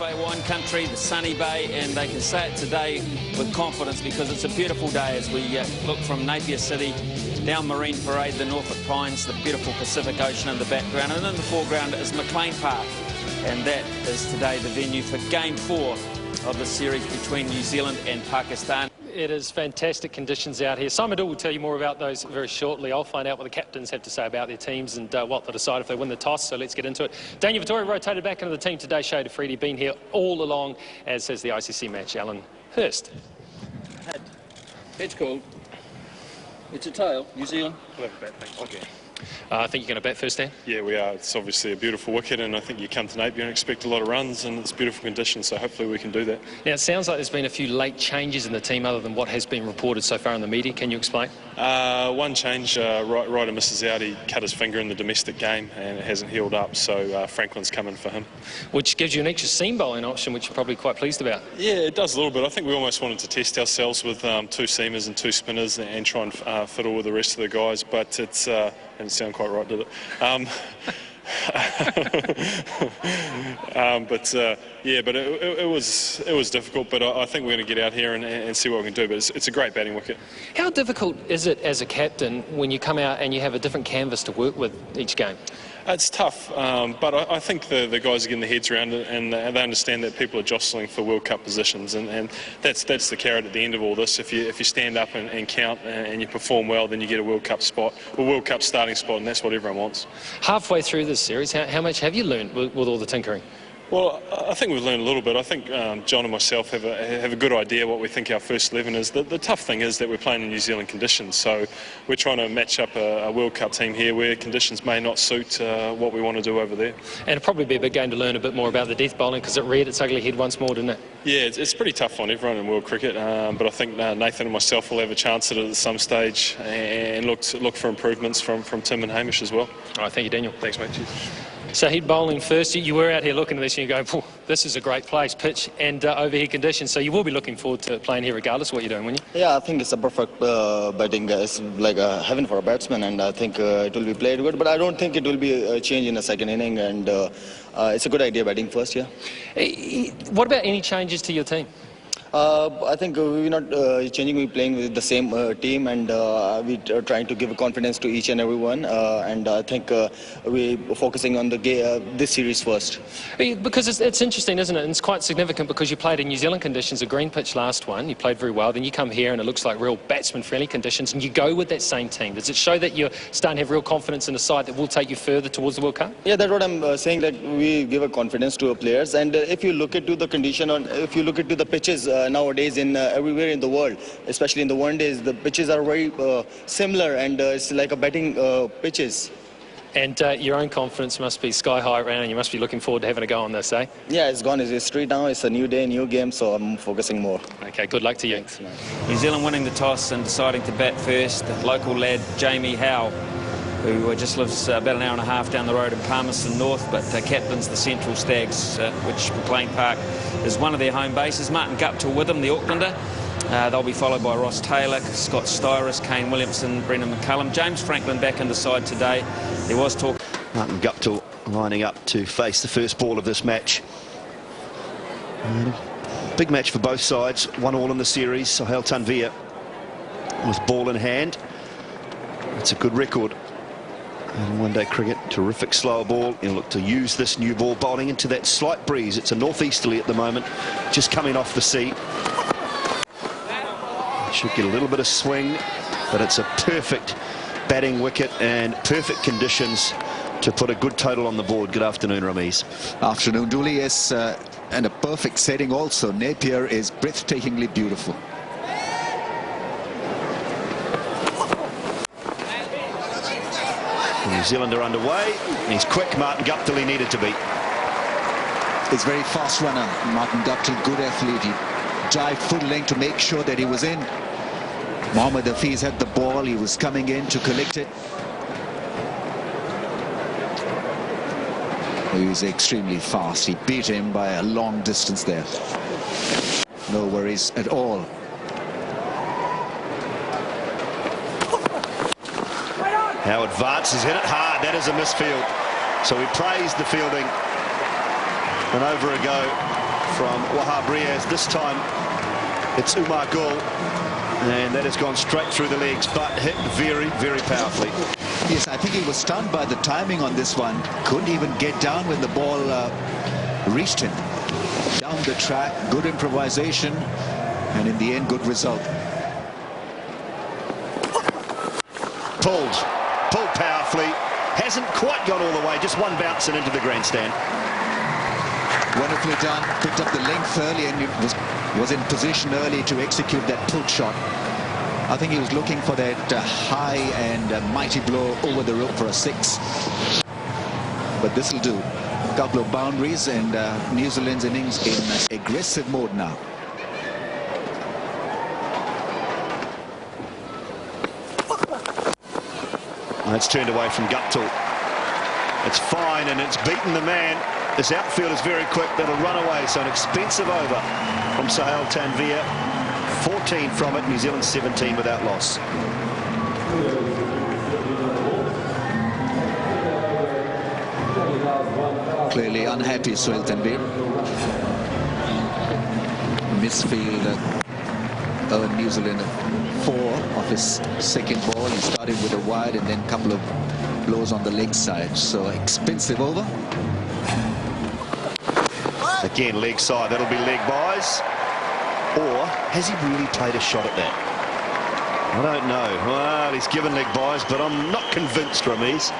Bay wine country, the sunny bay, and they can say it today with confidence because it's a beautiful day as we look from Napier City down Marine Parade, the Norfolk Pines, the beautiful Pacific Ocean in the background, and in the foreground is McLean Park, and that is today the venue for Game 4 of the series between New Zealand and Pakistan. It is fantastic conditions out here. Simon Dill will tell you more about those very shortly. I'll find out what the captains have to say about their teams and what they'll decide if they win the toss, so let's get into it. Daniel Vittoria rotated back into the team today. Shea DeFredi been here all along, as has the ICC match. Alan Hurst. Head's called. It's a tail. New Zealand. We'll have a bat, thanks. Okay. I think you're going to bat first, Dan? Yeah, we are. It's obviously a beautiful wicket, and I think you come to Napier and expect a lot of runs, and it's beautiful conditions, so hopefully we can do that. Now, it sounds like there's been a few late changes in the team other than what has been reported so far in the media. Can you explain? One change, Ryder misses out. He cut his finger in the domestic game, and it hasn't healed up, so Franklin's coming for him. Which gives you an extra seam bowling option, which you're probably quite pleased about. Yeah, it does a little bit. I think we almost wanted to test ourselves with 2 seamers and 2 spinners and try and fiddle with the rest of the guys, but it's... didn't sound quite right, did it? But it was difficult. But I think we're going to get out here and see what we can do. But it's a great batting wicket. How difficult is it as a captain when you come out and you have a different canvas to work with each game? It's tough, but I think the guys are getting their heads around it, and they understand that people are jostling for World Cup positions, and that's the carrot at the end of all this. If you stand up and count and you perform well, then you get a World Cup spot, a World Cup starting spot, and that's what everyone wants. Halfway through this series, how much have you learned with all the tinkering? Well, I think we've learned a little bit. I think John and myself have a good idea what we think our first 11 is. The tough thing is that we're playing in New Zealand conditions, so we're trying to match up a World Cup team here where conditions may not suit what we want to do over there. And it'll probably be a big game to learn a bit more about the death bowling because it reared its ugly head once more, didn't it? Yeah, it's pretty tough on everyone in world cricket, but I think Nathan and myself will have a chance at it at some stage and look for improvements from Tim and Hamish as well. All right, thank you, Daniel. Thanks, mate. Cheers. So head bowling first. You were out here looking at this and you're going, this is a great place, pitch and overhead conditions. So you will be looking forward to playing here regardless of what you're doing, won't you? Yeah, I think it's a perfect batting. It's like heaven for a batsman, and I think it will be played good. But I don't think it will be a change in the second inning, and it's a good idea batting first, yeah. What about any changes to your team? I think we're not changing. We're playing with the same team, and we're trying to give confidence to each and every one. And I think we're focusing on the this series first. Because it's interesting, isn't it? And it's quite significant because you played in New Zealand conditions, a green pitch last one. You played very well. Then you come here and it looks like real batsman-friendly conditions, and you go with that same team. Does it show that you're starting to have real confidence in a side that will take you further towards the World Cup? Yeah, that's what I'm saying. That we give a confidence to our players, and if you look into the condition, or if you look into the pitches. Nowadays in everywhere in the world, especially in the one days, the pitches are very similar, and it's like a batting pitches. And your own confidence must be sky high around, and you must be looking forward to having a go on this, eh? Yeah, it's gone. It's history now. It's a new day, new game, so I'm focusing more. Okay, good luck to you. Thanks, man. New Zealand winning the toss and deciding to bat first. The local lad Jamie Howe, who just lives about an hour and a half down the road in Palmerston North, but captains the Central Stags, which McLean Park is one of their home bases. Martin Guptill with him, the Aucklander. They'll be followed by Ross Taylor, Scott Styris, Kane Williamson, Brendan McCullum. James Franklin back in the side today. There was talk. Martin Guptill lining up to face the first ball of this match. Big match for both sides. 1-1 in the series. Sohail Tanvir with ball in hand. It's a good record. In one-day cricket, terrific slower ball. He'll look to use this new ball bowling into that slight breeze. It's a northeasterly at the moment, just coming off the sea. Should get a little bit of swing, but it's a perfect batting wicket and perfect conditions to put a good total on the board. Good afternoon, Ramiz. Afternoon, Dooley. Yes, and a perfect setting also. Napier is breathtakingly beautiful. New Zealand are underway. He's quick, Martin Guptill. He needed to be. He's a very fast runner, Martin Guptill. Good athlete. He dived full length to make sure that he was in. Mohammad Hafiz had the ball. He was coming in to collect it. He was extremely fast. He beat him by a long distance there. No worries at all. How advances, hit it hard. That is a misfield. So we praised the fielding. And over a go. from Wahab Riaz. This time it's Umar Gul, and that has gone straight through the legs, but hit very, very powerfully. Yes, I think he was stunned by the timing on this one. Couldn't even get down when the ball reached him. Down the track, good improvisation, and in the end, good result. Pulled powerfully. Hasn't quite got all the way, just one bounce and into the grandstand. Wonderfully done. Picked up the length early and was in position early to execute that pull shot. I think he was looking for that high and mighty blow over the rope for a 6. But this will do. A couple of boundaries, and New Zealand's innings in aggressive mode now. It's turned away from Guptill. It's fine, and it's beaten the man. This outfield is very quick. That'll run away. So an expensive over from Sahel Tanvir. 14 from it. New Zealand 17 without loss. Clearly unhappy, Sahel Tanvir. Misfield earned New Zealand 4 of his second ball. He started with a wide and then a couple of blows on the leg side. So expensive over. Again, leg side. That'll be leg buys. Or has he really played a shot at that? I don't know. Well, he's given leg buys, but I'm not convinced, Ramiz.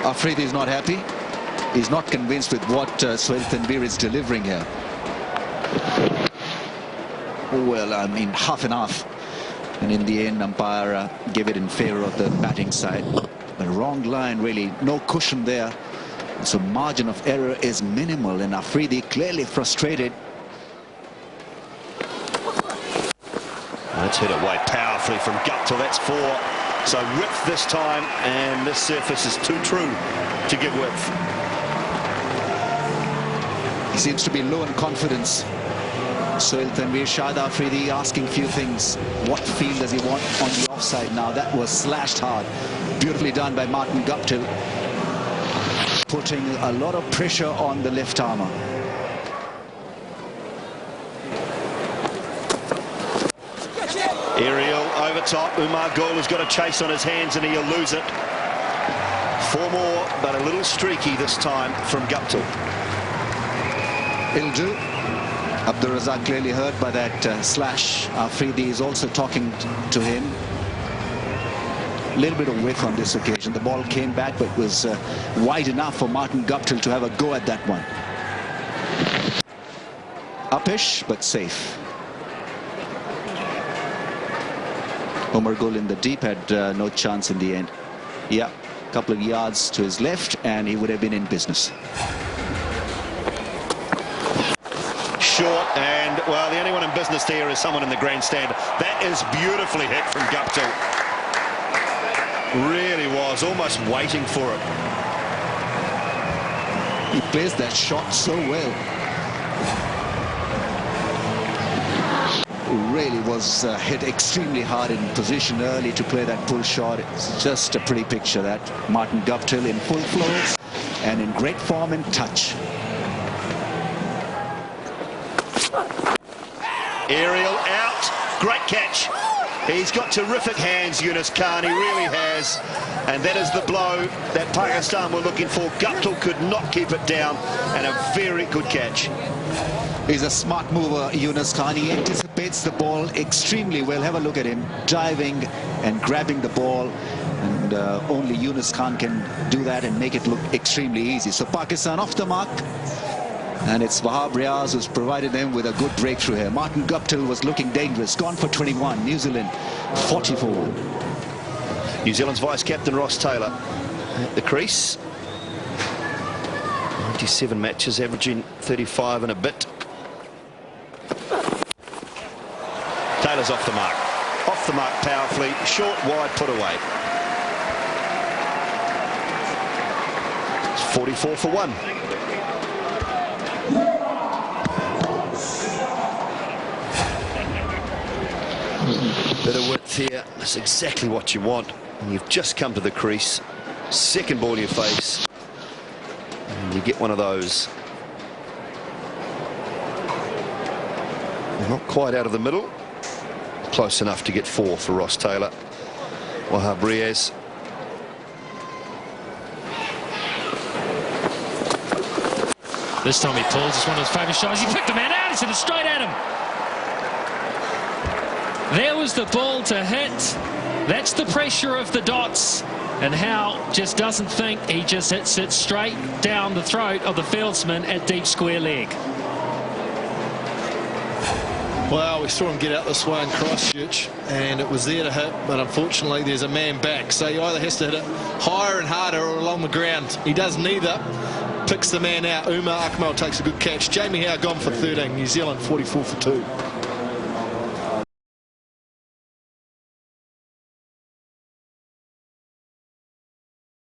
Afridi's not happy. He's not convinced with what Sahel Tanvir is delivering here. Well, I mean, half and half. And in the end, umpire gave it in favor of the batting side. The wrong line, really. No cushion there. So margin of error is minimal, and Afridi clearly frustrated. That's hit away powerfully from Guptill. That's 4. So width this time, and this surface is too true to give width. He seems to be low in confidence. Sahel Tanvir, Shahid Afridi asking few things. What field does he want on the offside now? That was slashed hard. Beautifully done by Martin Guptill. Putting a lot of pressure on the left armour. Aerial over top. Umar Gul has got a chase on his hands, and he'll lose it. 4 more, but a little streaky this time from Guptill. It'll do. Abdur Razak clearly hurt by that slash. Afridi is also talking to him. A little bit of width on this occasion. The ball came back, but was wide enough for Martin Guptill to have a go at that one. Uppish, but safe. Umar Gul in the deep had no chance in the end. Yeah, a couple of yards to his left, and he would have been in business. Short, and well, the only one in business there is someone in the grandstand. That is beautifully hit from Guptill. Really was, almost waiting for it. He plays that shot so well. Really was hit extremely hard in position early to play that pull shot. It's just a pretty picture, that Martin Guptill in full flow and in great form and touch. Aerial out, great catch. He's got terrific hands, Yunus Khan, he really has. And that is the blow that Pakistan were looking for. Guptill could not keep it down, and a very good catch. He's a smart mover, Yunus Khan. He anticipates the ball extremely well. Have a look at him, diving and grabbing the ball. And only Yunus Khan can do that and make it look extremely easy. So Pakistan off the mark. And it's Wahab Riaz who's provided them with a good breakthrough here. Martin Guptill was looking dangerous. Gone for 21. New Zealand 40-for-1. New Zealand's vice-captain Ross Taylor at the crease. 97 matches, averaging 35 and a bit. Taylor's off the mark. Off the mark powerfully. Short, wide, put away. It's 44-for-1. Bit of width here. That's exactly what you want. And you've just come to the crease. Second ball in your face. And you get one of those. Not quite out of the middle. Close enough to get 4 for Ross Taylor. Wahab Riaz. This time he pulls. It's one of his favourite shots. He picked the man out. He sent it straight at him. There was the ball to hit. That's the pressure of the dots. And Howe just doesn't think. He just hits it straight down the throat of the fieldsman at deep square leg. Well, we saw him get out this way in Christchurch, and it was there to hit, but unfortunately there's a man back. So he either has to hit it higher and harder or along the ground. He does neither. Picks the man out. Umar Akmal takes a good catch. Jamie Howe gone for 13. New Zealand 44 for 2.